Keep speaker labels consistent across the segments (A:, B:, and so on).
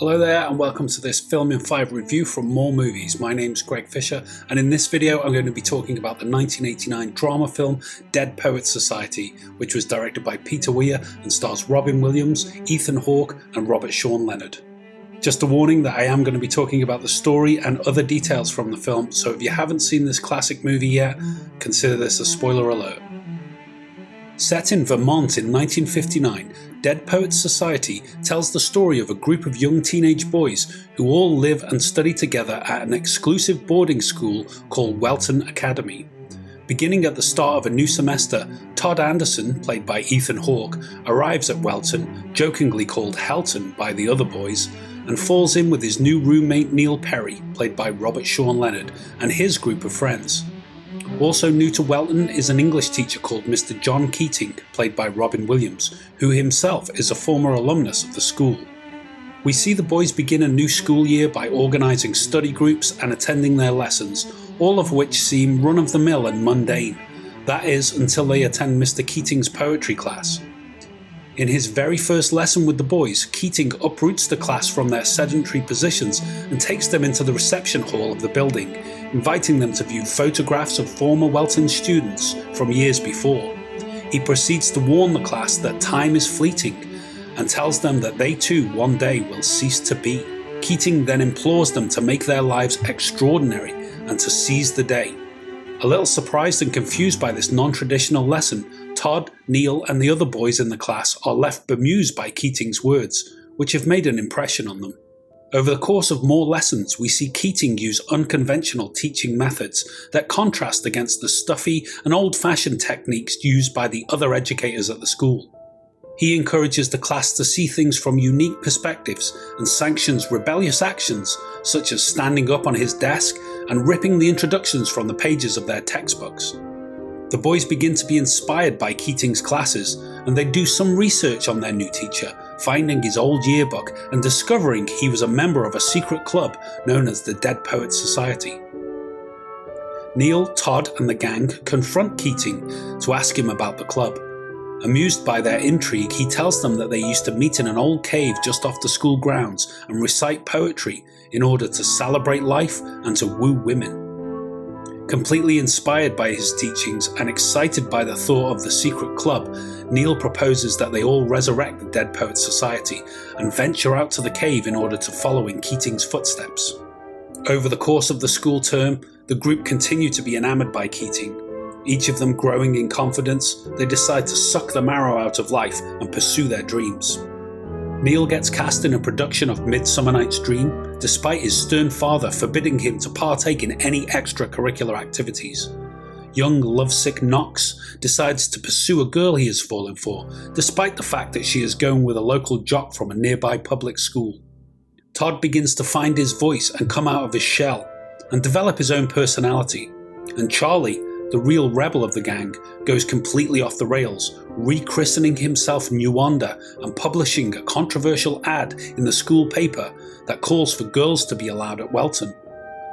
A: Hello there and welcome to this Film in 5 review from More Movies. My name's Greg Fisher and in this video I'm going to be talking about the 1989 drama film Dead Poets Society, which was directed by Peter Weir and stars Robin Williams, Ethan Hawke and Robert Sean Leonard. Just a warning that I am going to be talking about the story and other details from the film, so if you haven't seen this classic movie yet, consider this a spoiler alert. Set in Vermont in 1959, Dead Poets Society tells the story of a group of young teenage boys who all live and study together at an exclusive boarding school called Welton Academy. Beginning at the start of a new semester, Todd Anderson, played by Ethan Hawke, arrives at Welton, jokingly called Helton by the other boys, and falls in with his new roommate Neil Perry, played by Robert Sean Leonard, and his group of friends. Also new to Welton is an English teacher called Mr. John Keating, played by Robin Williams, who himself is a former alumnus of the school. We see the boys begin a new school year by organising study groups and attending their lessons, all of which seem run-of-the-mill and mundane. That is, until they attend Mr. Keating's poetry class. In his very first lesson with the boys, Keating uproots the class from their sedentary positions and takes them into the reception hall of the building, inviting them to view photographs of former Welton students from years before. He proceeds to warn the class that time is fleeting and tells them that they too one day will cease to be. Keating then implores them to make their lives extraordinary and to seize the day. A little surprised and confused by this non-traditional lesson, Todd, Neil and the other boys in the class are left bemused by Keating's words, which have made an impression on them. Over the course of more lessons, we see Keating use unconventional teaching methods that contrast against the stuffy and old-fashioned techniques used by the other educators at the school. He encourages the class to see things from unique perspectives and sanctions rebellious actions such as standing up on his desk and ripping the introductions from the pages of their textbooks. The boys begin to be inspired by Keating's classes and they do some research on their new teacher, finding his old yearbook and discovering he was a member of a secret club known as the Dead Poets Society. Neil, Todd and the gang confront Keating to ask him about the club. Amused by their intrigue, he tells them that they used to meet in an old cave just off the school grounds and recite poetry in order to celebrate life and to woo women. Completely inspired by his teachings and excited by the thought of the secret club, Neil proposes that they all resurrect the Dead Poets Society and venture out to the cave in order to follow in Keating's footsteps. Over the course of the school term, the group continue to be enamoured by Keating. Each of them growing in confidence, they decide to suck the marrow out of life and pursue their dreams. Neil gets cast in a production of Midsummer Night's Dream, despite his stern father forbidding him to partake in any extracurricular activities. Young lovesick Knox decides to pursue a girl he has fallen for, despite the fact that she is going with a local jock from a nearby public school. Todd begins to find his voice and come out of his shell, and develop his own personality. And Charlie, the real rebel of the gang, goes completely off the rails, rechristening himself Nuwanda and publishing a controversial ad in the school paper that calls for girls to be allowed at Welton.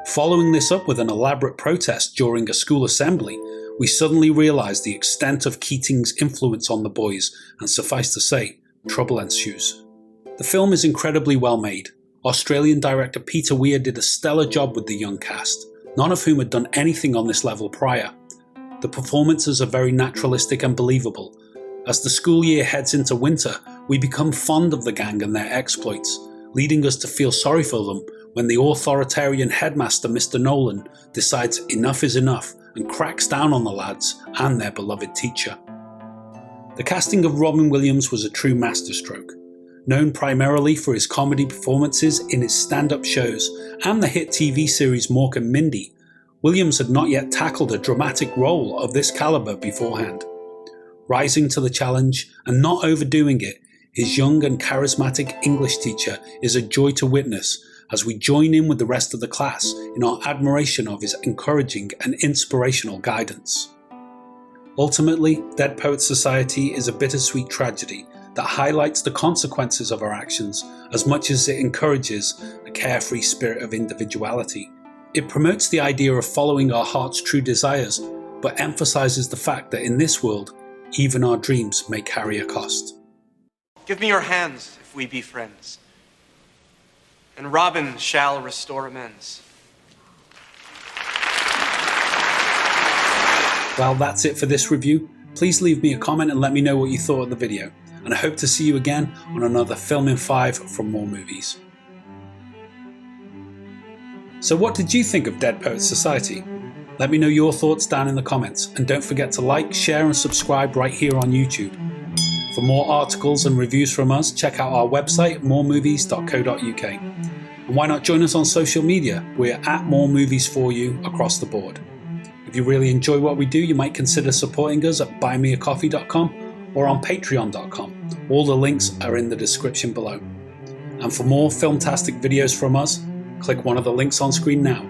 A: Following this up with an elaborate protest during a school assembly, we suddenly realise the extent of Keating's influence on the boys, and suffice to say, trouble ensues. The film is incredibly well made. Australian director Peter Weir did a stellar job with the young cast, none of whom had done anything on this level prior. The performances are very naturalistic and believable. As the school year heads into winter, we become fond of the gang and their exploits, leading us to feel sorry for them when the authoritarian headmaster Mr. Nolan decides enough is enough and cracks down on the lads and their beloved teacher. The casting of Robin Williams was a true masterstroke. Known primarily for his comedy performances in his stand-up shows and the hit TV series Mork and Mindy, Williams had not yet tackled a dramatic role of this calibre beforehand. Rising to the challenge and not overdoing it, his young and charismatic English teacher is a joy to witness as we join in with the rest of the class in our admiration of his encouraging and inspirational guidance. Ultimately, Dead Poets Society is a bittersweet tragedy that highlights the consequences of our actions as much as it encourages a carefree spirit of individuality. It promotes the idea of following our heart's true desires, but emphasises the fact that in this world, even our dreams may carry a cost.
B: Give me your hands if we be friends. and Robin shall restore amends.
A: Well, that's it for this review. Please leave me a comment and let me know what you thought of the video. And I hope to see you again on another Film in 5 from More Movies. So what did you think of Dead Poets Society? Let me know your thoughts down in the comments, and don't forget to like, share and subscribe right here on YouTube. For more articles and reviews from us, check out our website moremovies.co.uk. And why not join us on social media? We're at More Movies for you across the board. If you really enjoy what we do, you might consider supporting us at buymeacoffee.com or on patreon.com. All the links are in the description below. And for more filmtastic videos from us, click one of the links on screen now.